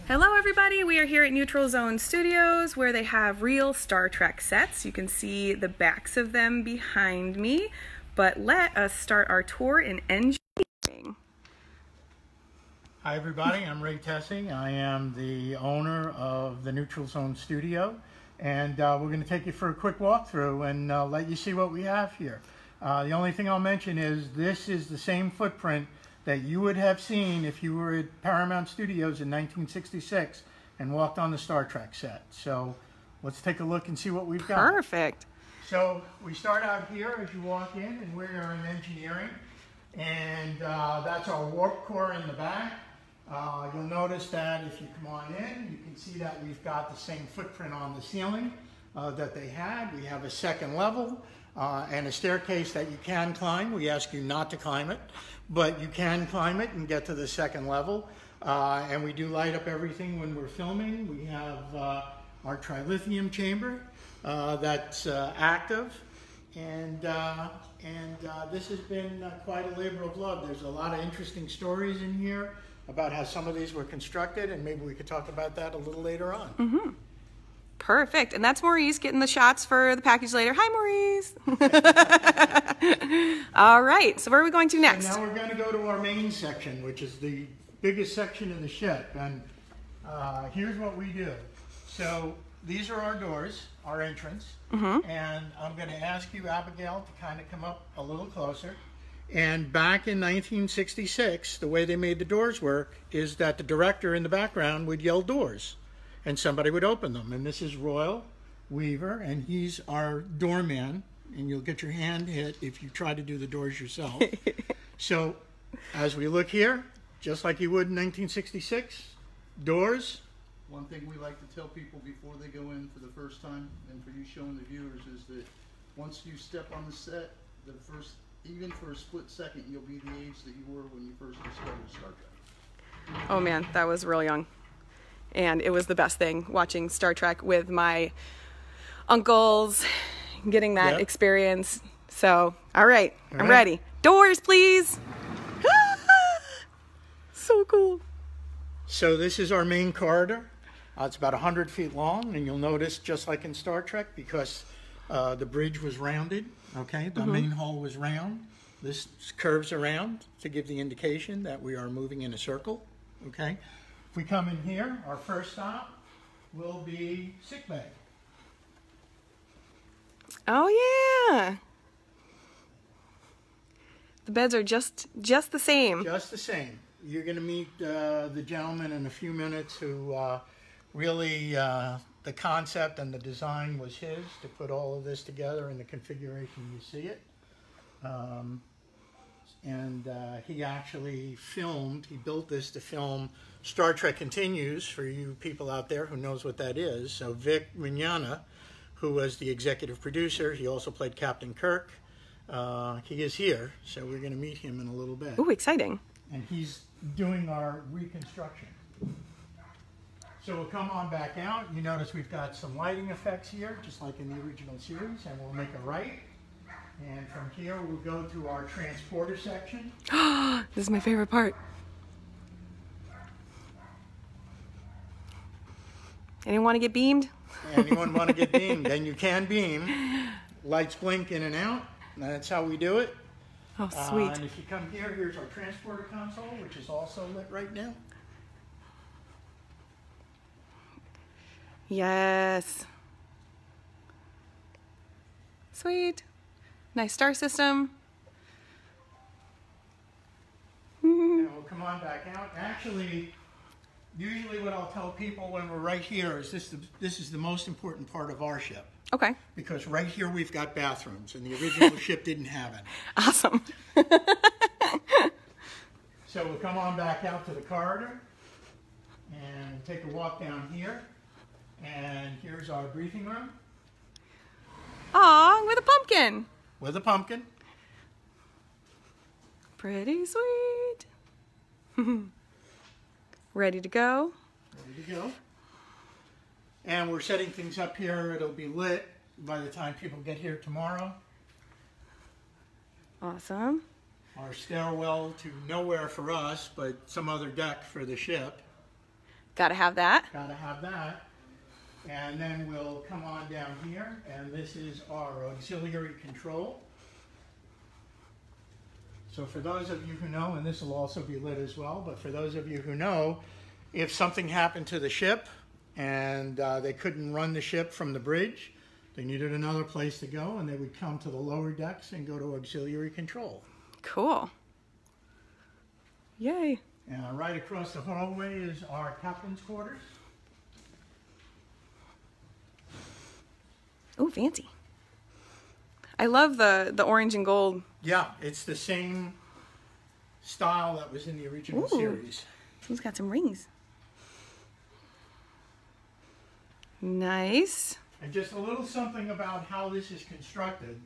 Hello everybody, we are here at Neutral Zone Studios where they have real Star Trek sets. You can see the backs of them behind me, but let us start our tour in engineering. Hi everybody, I'm Tesi. I am the owner of the Neutral Zone Studio, and we're going to take you for a quick walkthrough and let you see what we have here. The only thing I'll mention is this is the same footprint that you would have seen if you were at Paramount Studios in 1966 and walked on the Star Trek set. So let's take a look and see what we've got. Perfect. So we start out here as you walk in, and we're in engineering, and that's our warp core in the back. You'll notice that if you come on in, you can see that we've got the same footprint on the ceiling that they had. We have a second level and a staircase that you can climb. We ask you not to climb it, but you can climb it and get to the second level. And we do light up everything when we're filming. We have our trilithium chamber that's active. And this has been quite a labor of love. There's a lot of interesting stories in here about how some of these were constructed, and maybe we could talk about that a little later on. Mm-hmm. Perfect. And that's Maurice getting the shots for the package later. Hi, Maurice. All right. So where are we going to next? And now we're going to go to our main section, which is the biggest section of the ship. And here's what we do. So these are our doors, our entrance. Mm-hmm. And I'm going to ask you, Abigail, to kind of come up a little closer. And back in 1966, the way they made the doors work is that the director in the background would yell doors, and somebody would open them. And this is Royal Weaver, and he's our doorman, and you'll get your hand hit if you try to do the doors yourself. So as we look here, just like you would in 1966, doors. One thing we like to tell people before they go in for the first time, and for you showing the viewers, is that once you step on the set, even for a split second, you'll be the age that you were when you first discovered Star Trek. Oh man, that was real young. And it was the best thing, watching Star Trek with my uncles, getting that experience. So, all right, I'm ready. Doors, please. So cool. So this is our main corridor. It's about 100 feet long, and you'll notice, just like in Star Trek, because the bridge was rounded, okay? The main hall was round. This curves around to give the indication that we are moving in a circle, okay? If we come in here, our first stop will be sickbay. Oh yeah. The beds are just the same. Just the same. You're going to meet the gentleman in a few minutes who really, the concept and the design was his to put all of this together in the configuration you see it. He actually filmed, he built this to film Star Trek Continues, for you people out there who knows what that is. So Vic Mignogna, who was the executive producer, he also played Captain Kirk. He is here, so we're going to meet him in a little bit. Ooh, exciting. And he's doing our reconstruction. So we'll come on back out. You notice we've got some lighting effects here, just like in the original series, and we'll make a right. And from here, we'll go to our transporter section. This is my favorite part. Anyone want to get beamed? Anyone want to get beamed? Then you can beam. Lights blink in and out. That's how we do it. Oh, sweet. And if you come here, here's our transporter console, which is also lit right now. Yes. Sweet. Nice star system. And we'll come on back out. Actually, usually what I'll tell people when we're right here is this is the most important part of our ship. Okay. Because right here we've got bathrooms, and the original ship didn't have it. Awesome. So we'll come on back out to the corridor and take a walk down here. And here's our briefing room. Aw, with a pumpkin. With a pumpkin. Pretty sweet. Ready to go? Ready to go. And we're setting things up here. It'll be lit by the time people get here tomorrow. Awesome. Our stairwell to nowhere for us, but some other deck for the ship. Gotta have that. Gotta have that. And then we'll come on down here, and this is our auxiliary control. So for those of you who know, and this will also be lit as well, but for those of you who know, if something happened to the ship and they couldn't run the ship from the bridge, they needed another place to go, and they would come to the lower decks and go to auxiliary control. Cool. Yay. And right across the hallway is our captain's quarters. Oh, fancy. I love the orange and gold. Yeah, it's the same style that was in the original series. He's got some rings. Nice. And just a little something about how this is constructed.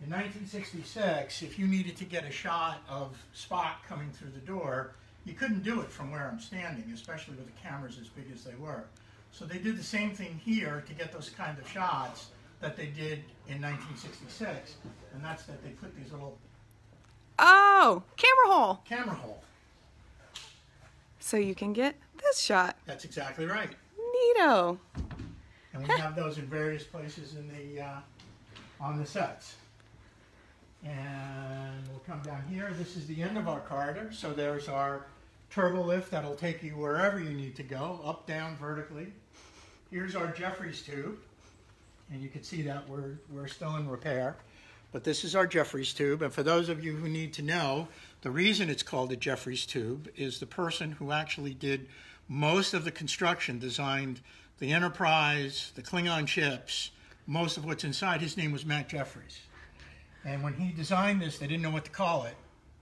In 1966, if you needed to get a shot of Spock coming through the door, you couldn't do it from where I'm standing, especially with the cameras as big as they were. So they did the same thing here to get those kind of shots that they did in 1966, and that's that they put these little camera hole. Camera hole. So you can get this shot. That's exactly right. Neato. And we have those in various places in the on the sets. And we'll come down here. This is the end of our corridor. So there's our turbo lift that'll take you wherever you need to go, up, down, vertically. Here's our Jefferies tube. And you can see that we're still in repair. But this is our Jefferies tube. And for those of you who need to know, the reason it's called a Jefferies tube is the person who actually did most of the construction, designed the Enterprise, the Klingon ships, most of what's inside. His name was Matt Jefferies. And when he designed this, they didn't know what to call it,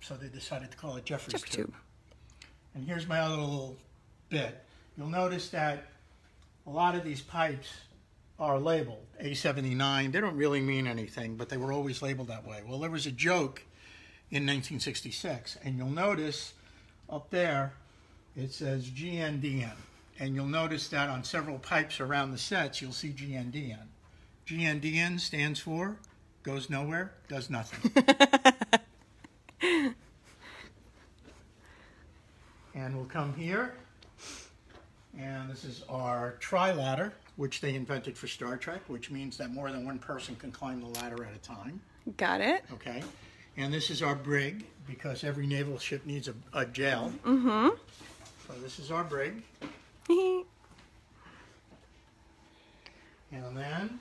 so they decided to call it Jefferies tube. And here's my other little bit. You'll notice that a lot of these pipes are labeled A79. They don't really mean anything, but they were always labeled that way. Well, there was a joke in 1966, and you'll notice up there it says GNDN. And you'll notice that on several pipes around the sets, you'll see GNDN. GNDN stands for goes nowhere, does nothing. And we'll come here, and this is our tri-ladder, which they invented for Star Trek, which means that more than one person can climb the ladder at a time. Got it. Okay. And this is our brig, because every naval ship needs a jail. Mm-hmm. So this is our brig. And then,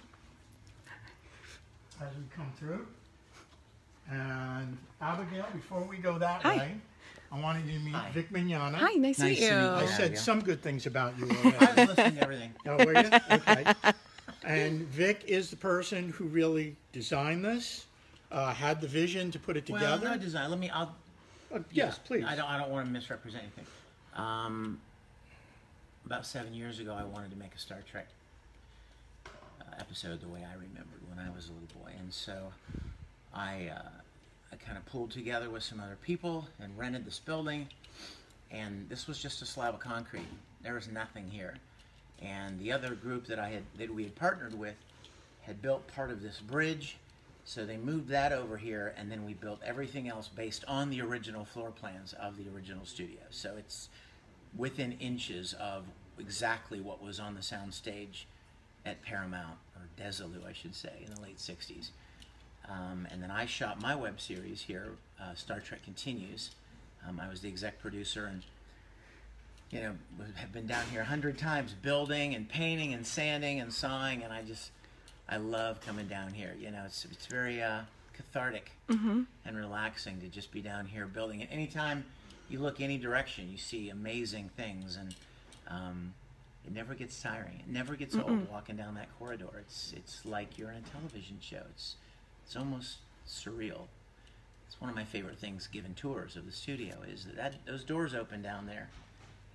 as we come through, and Abigail, before we go that way, I wanted you to meet Vic Mignogna. Hi, nice to meet you. I said some good things about you already. I was listening to everything. Oh, were you? Okay. And Vic is the person who really designed this, had the vision to put it together. Well, no design. Let me. Yes, please. I don't want to misrepresent anything. About 7 years ago, I wanted to make a Star Trek episode the way I remembered when I was a little boy, and so I kind of pulled together with some other people and rented this building, and this was just a slab of concrete. There was nothing here, and the other group that we had partnered with had built part of this bridge, so they moved that over here, and then we built everything else based on the original floor plans of the original studio. So it's within inches of exactly what was on the soundstage at Paramount, or Desilu, I should say, in the late 60s. And then I shot my web series here, Star Trek Continues. I was the exec producer, and have been down here 100 times building and painting and sanding and sawing, and I love coming down here. It's very cathartic and relaxing to just be down here building. And anytime you look any direction, you see amazing things, and it never gets tiring. It never gets old walking down that corridor. It's like you're in a television show. It's almost surreal. It's one of my favorite things, given tours of the studio, is that those doors open down there,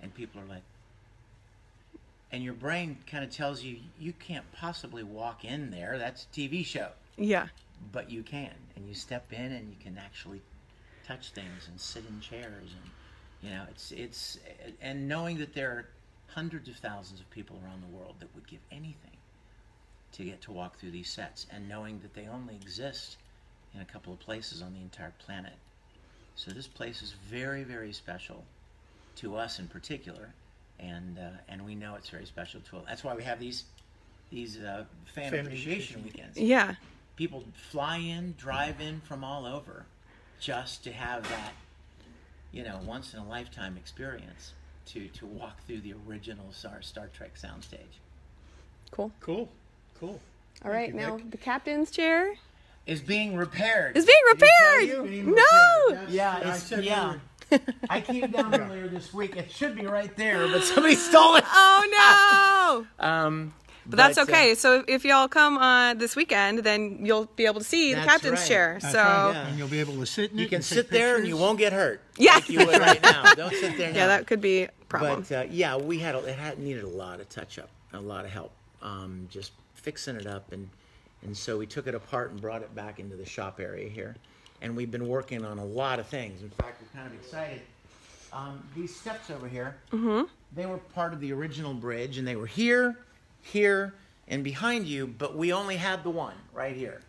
and people are like, and your brain kind of tells you, you can't possibly walk in there. That's a TV show. Yeah. But you can, and you step in, and you can actually touch things and sit in chairs, and it's and knowing that there are hundreds of thousands of people around the world that would give anything to get to walk through these sets, and knowing that they only exist in a couple of places on the entire planet. So this place is very, very special to us in particular, and we know it's very special to us. That's why we have these fan appreciation weekends. Yeah. People fly in, drive in from all over, just to have that, once in a lifetime experience to walk through the original Star Trek soundstage. Cool. Cool. All right, now the captain's chair is being repaired. is being repaired. Being No. repaired. Yeah, I came down earlier this week. It should be right there, but somebody stole it. Oh no. But that's okay. So if y'all come this weekend, then you'll be able to see the That's captain's right. chair. That's So right. And you'll be able to sit in it. You can and sit take there and pictures. you won't get hurt. Yeah. Like you would right now. Don't sit there now. yeah, that could be a problem. But it needed a lot of touch up, a lot of help, just fixing it up, and so we took it apart and brought it back into the shop area here, and we've been working on a lot of things. In fact, we're kind of excited. These steps over here, they were part of the original bridge, and they were here, and behind you, but we only had the one right here.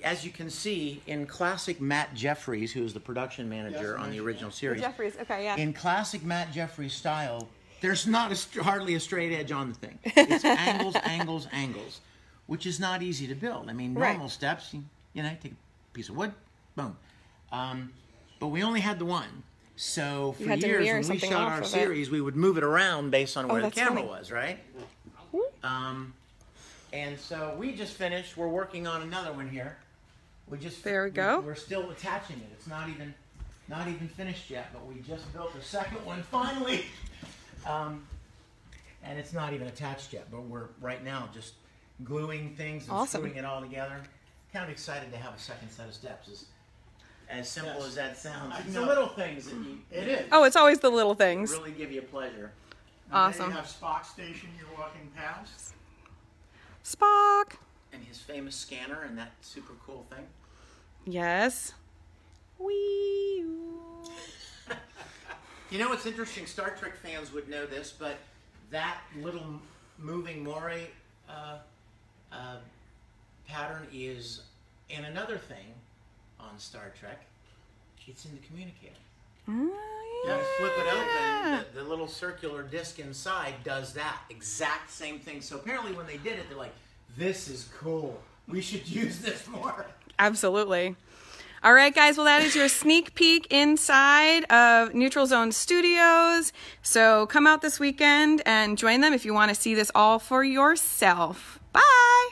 As you can see, in classic Matt Jefferies, who is the production manager on the original series, Jefferies. Okay, yeah. in classic Matt Jefferies style, there's not hardly a straight edge on the thing. It's angles, which is not easy to build. I mean, normal steps, take a piece of wood, boom. But we only had the one. So for years, when we shot our series, we would move it around based on where the camera was, right? And so we just finished. We're working on another one here. There we go. We're still attaching it. It's not even finished yet, but we just built the second one finally. And it's not even attached yet, but we're right now just gluing things and screwing it all together. Kind of excited to have a second set of steps. As simple as that sounds. It's the little things that It is. Oh, it's always the little things. really give you pleasure. Awesome. And then you have Spock Station you're walking past. Spock. And his famous scanner and that super cool thing. Yes. Wee. You know what's interesting? Star Trek fans would know this, but that little moving moire pattern is in another thing on Star Trek. It's in the communicator. You flip it open, the little circular disc inside does that exact same thing. So apparently when they did it, they're like, this is cool. We should use this more. Absolutely. All right, guys. Well, that is your sneak peek inside of Neutral Zone Studios. So come out this weekend and join them if you want to see this all for yourself. Bye.